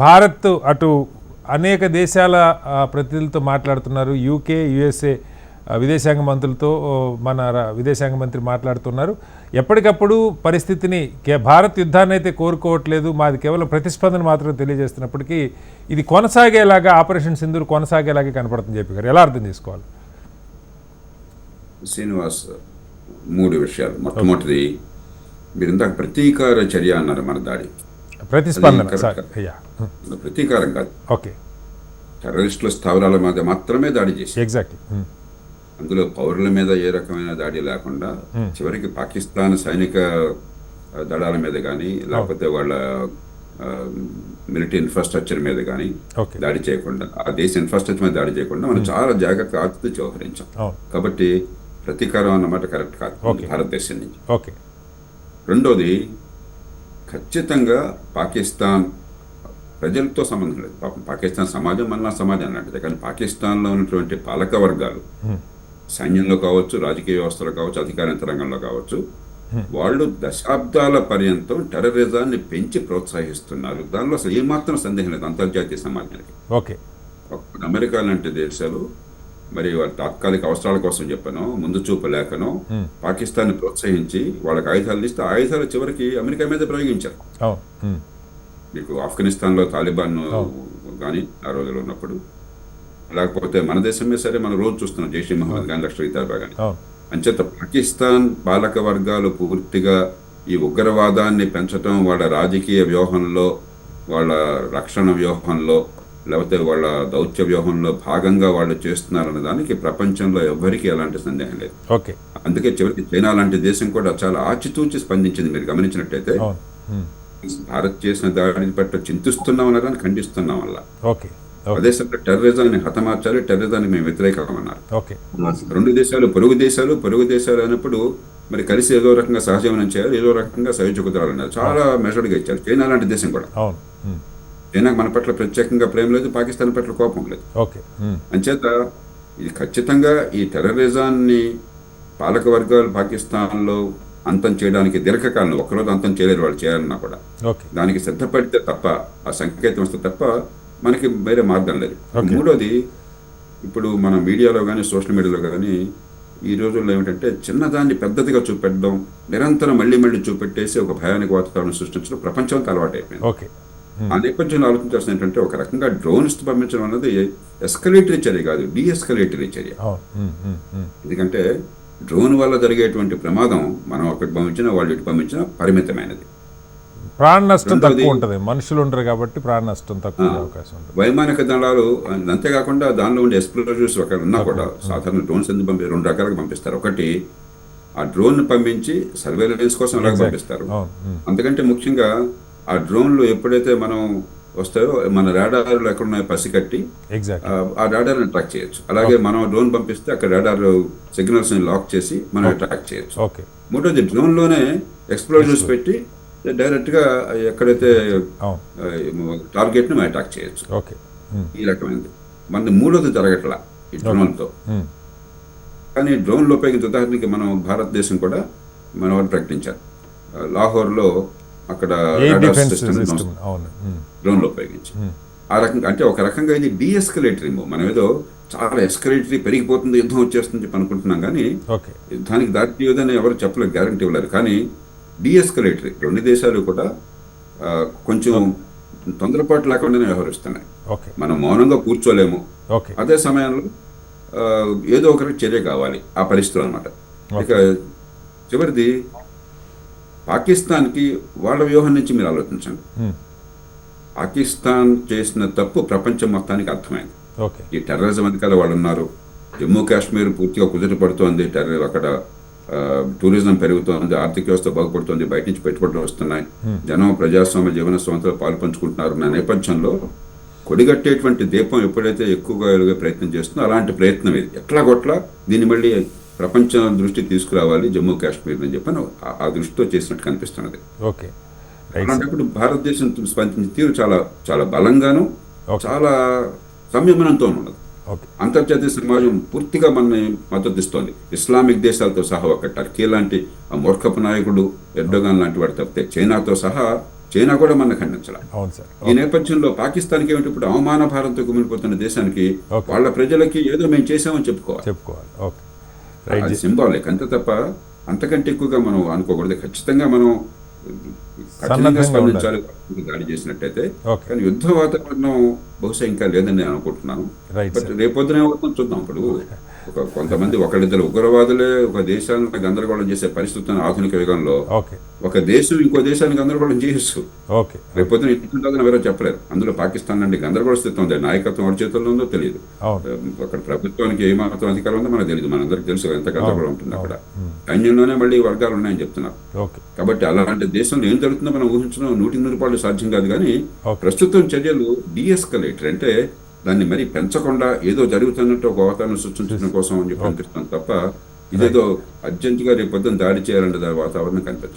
భారత్ అటు అనేక దేశాల ప్రతినిధులతో మాట్లాడుతున్నారు. యూకే, యుఎస్ఏ విదేశాంగ మంత్రులతో మన విదేశాంగ మంత్రి మాట్లాడుతున్నారు. ఎప్పటికప్పుడు పరిస్థితిని భారత్ యుద్ధాన్ని అయితే కోరుకోవట్లేదు, మాది కేవలం ప్రతిస్పందన మాత్రమే తెలియజేస్తున్నప్పటికీ ఇది కొనసాగేలాగా, ఆపరేషన్ సింధూర్ కొనసాగేలాగే కనపడుతుంది. చెప్పి గారు ఎలా అర్థం చేసుకోవాలి? శ్రీనివాస్, 3 విషయాలు. మొట్టమొదటిది, మీరు ఇందాక ప్రతీకార చర్య అన్నారు. మన దాడి ప్రతిస్పందన, ప్రతీకారం కాదు. ఓకే, టెర్రరిస్టుల స్థావరాల మీద మాత్రమే దాడి చేసి, ఎగ్జాక్ట్లీ, అందులో పౌరుల మీద ఏ రకమైన దాడి లేకుండా చివరికి పాకిస్తాన్ సైనిక దళాల మీద కానీ లేకపోతే వాళ్ళ మిలిటరీ ఇన్ఫ్రాస్ట్రక్చర్ మీద కానీ దాడి చేయకుండా, ఆ దేశ ఇన్ఫ్రాస్ట్రక్చర్ మీద దాడి చేయకుండా మనం చాలా జాగ్రత్తగా ఆచితూ వ్యవహరించాం. కాబట్టి ప్రతీకారం అన్నమాట కరెక్ట్ కాదు భారతదేశం నుంచి. రెండోది, ఖచ్చితంగా పాకిస్తాన్ ప్రజలతో సంబంధం లేదు. పాపం పాకిస్తాన్ సమాజం మన సమాజం లాంటిదే. కానీ పాకిస్తాన్లో ఉన్నటువంటి పాలక వర్గాలు, సైన్యంలో కావచ్చు, రాజకీయ వ్యవస్థలో కావచ్చు, అధికార యంత్రాంగంలో కావచ్చు, వాళ్ళు దశాబ్దాల పర్యంతం టెర్రరిజాన్ని పెంచి ప్రోత్సహిస్తున్నారు. దానిలో అసలు ఏమాత్రం సందేహం లేదు అంతర్జాతీయ సమాజానికి. అమెరికా లాంటి దేశాలు మరి వాళ్ళ తాత్కాలిక అవసరాల కోసం చెప్పనో, ముందు చూపు లేకనో పాకిస్తాన్ ప్రోత్సహించి వాళ్ళకి ఆయుధాలు ఇస్తే ఆయుధాలు చివరికి అమెరికా మీద ప్రయోగించారు. మీకు ఆఫ్ఘనిస్తాన్లో తాలిబాన్ కానీ ఆ రోజుల్లో ఉన్నప్పుడు, లేకపోతే మన దేశమే సరే మనం రోజు చూస్తున్నాం జైషే మహమ్మద్ కానీ, లష్కర్ ఈ తైబా కానీ. అంచేత పాకిస్తాన్ పాలక వర్గాలు పూర్తిగా ఈ ఉగ్రవాదాన్ని పెంచడం వాళ్ళ రాజకీయ వ్యూహంలో, వాళ్ళ రక్షణ వ్యూహంలో, లేకపోతే వాళ్ళ దౌత్య వ్యూహంలో భాగంగా వాళ్ళు చేస్తున్నారన్న దానికి ప్రపంచంలో ఎవ్వరికీ ఎలాంటి సందేహం లేదు. అందుకే చివరికి చైనా లాంటి దేశం కూడా చాలా ఆచితూచి స్పందించింది. మీరు గమనించినట్టయితే భారత్ చేసిన దాడిని పట్ల చింతిస్తున్నాం అన్నదాన్ని ఖండిస్తున్నాం వల్ల. అదే సమయంలో టెర్రరిజాన్ని హతమార్చాలి, టెర్రరిజాన్ని మేము వ్యతిరేకమన్నారు. 2 దేశాలు పొరుగు దేశాలు అయినప్పుడు మరి కలిసి ఏదో రకంగా సహజీవనం చేయాలి, ఏదో రకంగా సయోధ్య కుదరాలన్నారు. చాలా మెజర్డ్గా ఇచ్చారు. చైనా లాంటి దేశం కూడా. చైనాకు మన పట్ల ప్రత్యేకంగా ప్రేమ లేదు, పాకిస్తాన్ పట్ల కోపం లేదు. అంచేత ఇది ఖచ్చితంగా ఈ టెర్రరిజాన్ని పాలక వర్గాలు పాకిస్తాన్లో అంతం చేయడానికి దీర్ఘకాలం, ఒక్కరోజు అంతం చేయలేరు వాళ్ళు చేయాలన్నా కూడా. దానికి సిద్ధపడితే తప్ప, ఆ సంకేతం వస్తే తప్ప మనకి వేరే మార్గం లేదు. మూడోది, ఇప్పుడు మన మీడియాలో కానీ సోషల్ మీడియాలో కానీ ఈ రోజుల్లో ఏమిటంటే చిన్నదాన్ని పెద్దదిగా చూపెట్టడం, నిరంతరం మళ్ళీ చూపెట్టేసి ఒక భయానికి వాతావరణం సృష్టించడం ప్రపంచంతో అలవాటు అయిపోయింది. ఆ నేపథ్యంలో ఆలోచించాల్సిన ఏంటంటే, ఒక రకంగా డ్రోన్స్ పంపించడం అన్నది ఎస్కలేటరీ చర్య కాదు, డీఎస్కలేటరీ చర్య. ఎందుకంటే డ్రోన్ వల్ల జరిగేటువంటి ప్రమాదం మనం ఒకటి పంపించినా వాళ్ళు ఇటు పంపించినా పరిమితమైనది. ప్రాణ నష్టం తక్కువ ఉంటుంది, మనుషులు ఉండరు కాబట్టి ప్రాణ నష్టం తక్కువ అవకాశం ఉంటుంది. వైమానిక దళాలు అంతేకాకుండా దానిలో ఉండే ఎక్స్ప్లోజివ్స్ ఒక ఉన్నా కూడా సాధారణ డ్రోన్స్ ఎందుకు 2 రకాలుగా పంపిస్తారు. ఒకటి, ఆ డ్రోన్ పంపించి సర్వేలెన్స్ కోసం అలాగే పంపిస్తారు. అంతకంటే ముఖ్యంగా ఆ డ్రోన్లు ఎప్పుడైతే మనం వస్తాయో మన రాడార్లు ఎక్కడున్నాయో పసికట్టి ఆ రాడార్ని ట్రాక్ చేయొచ్చు. అలాగే మనం డ్రోన్ పంపిస్తే అక్కడ రాడార్ సిగ్నల్స్ ని లాక్ చేసి మనం ట్రాక్ చేయొచ్చు. మూడోది, డ్రోన్లోనే ఎక్స్ప్లోజివ్స్ పెట్టి డైరెక్ట్ గా ఎక్కడైతే టార్గెట్ ని మనం అటాక్ చేయొచ్చు. ఈ రకమైనది మన మూడోది జరగట్లా ఈ డ్రోన్లతో. కానీ డ్రోన్లు ఉపయోగించే ఉదాహరణకి మనం భారతదేశం కూడా మన వాళ్ళు ప్రకటించారు. లాహోర్లో అక్కడ డ్రోన్లు ఉపయోగించి ఆ రకంగా, అంటే ఒక రకంగా ఇది డీఎస్కలేటరీ మూవ్. మనం ఏదో చాలా ఎస్కలేటరీ పెరిగిపోతుంది, యుద్ధం వచ్చేస్తుంది అనుకుంటున్నాం, కానీ యుద్ధానికి దారి తీయదని ఎవరు చెప్పలేదు, గ్యారంటీ ఇవ్వలేరు. కానీ డీఎస్కలేటరీ 2 దేశాలు కూడా కొంచెం తొందరపాటు లేకుండానే వ్యవహరిస్తున్నాయి. మనం మౌనంగా కూర్చోలేము. అదే సమయంలో ఏదో ఒకరికి చర్య కావాలి ఆ పరిస్థితులు అనమాట. ఇక చివరిది, పాకిస్తాన్కి వాళ్ళ వ్యూహం నుంచి మీరు ఆలోచించండి. పాకిస్తాన్ చేసిన తప్పు ప్రపంచం మొత్తానికి అర్థమైంది. ఈ టెర్రరిజం అది కదా వాళ్ళు ఉన్నారు. జమ్మూ కాశ్మీర్ పూర్తిగా కుదుట పడుతోంది, అక్కడ టూరిజం పెరుగుతోంది, ఆర్థిక వ్యవస్థ బాగుపడుతోంది, బయట నుంచి పెట్టుబడులు వస్తున్నాయి, జనం ప్రజాస్వామ్య జీవన స్వాతంత్రంలో పాలు పంచుకుంటున్నారు. నా నేపథ్యంలో కొడిగట్టేటువంటి దీపం ఎప్పుడైతే ఎక్కువగా వెలుగే ప్రయత్నం చేస్తుందో అలాంటి ప్రయత్నం ఇది. ఎట్లాగొట్లా దీన్ని మళ్ళీ ప్రపంచం దృష్టి తీసుకురావాలి జమ్మూ కాశ్మీర్ అని చెప్పని ఆ దృష్టితో చేసినట్టు కనిపిస్తున్నది. అలాంటప్పుడు భారతదేశం స్పందించిన తీరు చాలా చాలా బలంగాను చాలా సంయమనంతో ఉన్నది. అంతర్జాతీయ సమాజం పూర్తిగా మనని మద్దతు ఇస్తోంది. ఇస్లామిక్ దేశాలతో సహా, ఒక టర్కీ లాంటి ఆ మూర్ఖపు నాయకుడు ఎర్డోగాన్ లాంటి వాడు తప్పితే చైనాతో సహా చైనా కూడా మన ఖండించాలి. అవును సార్. ఈ నేపథ్యంలో పాకిస్తాన్కి ఏమిటి ఇప్పుడు అవమాన భారంతో కుమిలిపోతున్న దేశానికి ఓకే. వాళ్ళ ప్రజలకి ఏదో మేము చేసామని చెప్పుకోవాలి. Okay right. అది సింబాలిక్ అంతే తప్ప అంతకంటే ఎక్కువగా మనం అనుకోకూడదు. ఖచ్చితంగా మనం కఠినంగా స్పందించాలి దాడి చేసినట్టయితే. ఓకే. కానీ యుద్ధ వాతావరణం బహుశా ఇంకా లేదని నేను అనుకుంటున్నాను. రైట్ బట్ రేపొద్దున ఏమవుతుందో చూద్దాం. ఇప్పుడు కొంతమంది ఒకళ్ళిద్దరు ఉగ్రవాదులే ఒక దేశాన్ని గందరగోళం చేసే పరిస్థితి ఉన్న ఆధునిక యుగంలో ఓకే. ఒక దేశం ఇంకో దేశాన్ని గందరగోళం చేయొచ్చు. ఓకే. రేపొద్దున ఇట్లుంటుందని ఎవరో చెప్పలేరు. అందులో పాకిస్తాన్ నుండి గందరగోళ స్థితి ఉంది. నాయకత్వం వాడి చేతుల్లో ఉందో తెలియదు. అక్కడ ప్రభుత్వానికి ఏమాత్రం అధికారం ఉందో మనకు తెలియదు. మనందరికీ తెలుసు ఎంత గందరగోళం ఉంటుంది అక్కడ. సైన్యంలోనే మళ్ళీ వర్గాలు ఉన్నాయని చెప్తున్నారు. కాబట్టి అలాంటి దేశంలో ఏం జరుగుతుందో మనం ఊహించడం 100% సాధ్యం కాదు. కానీ ప్రస్తుతం చర్యలు డీఎస్కలేటర్ అంటే దాన్ని మరీ పెంచకుండా ఏదో జరుగుతున్నట్టు ఒక వాతావరణం సృష్టించడం కోసం అని చెప్పి అనిపిస్తుంది తప్ప ఇదేదో అర్జెంటుగా రేపు పొద్దున్న దాడి చేయాలంటే వాతావరణం కనిపించదు.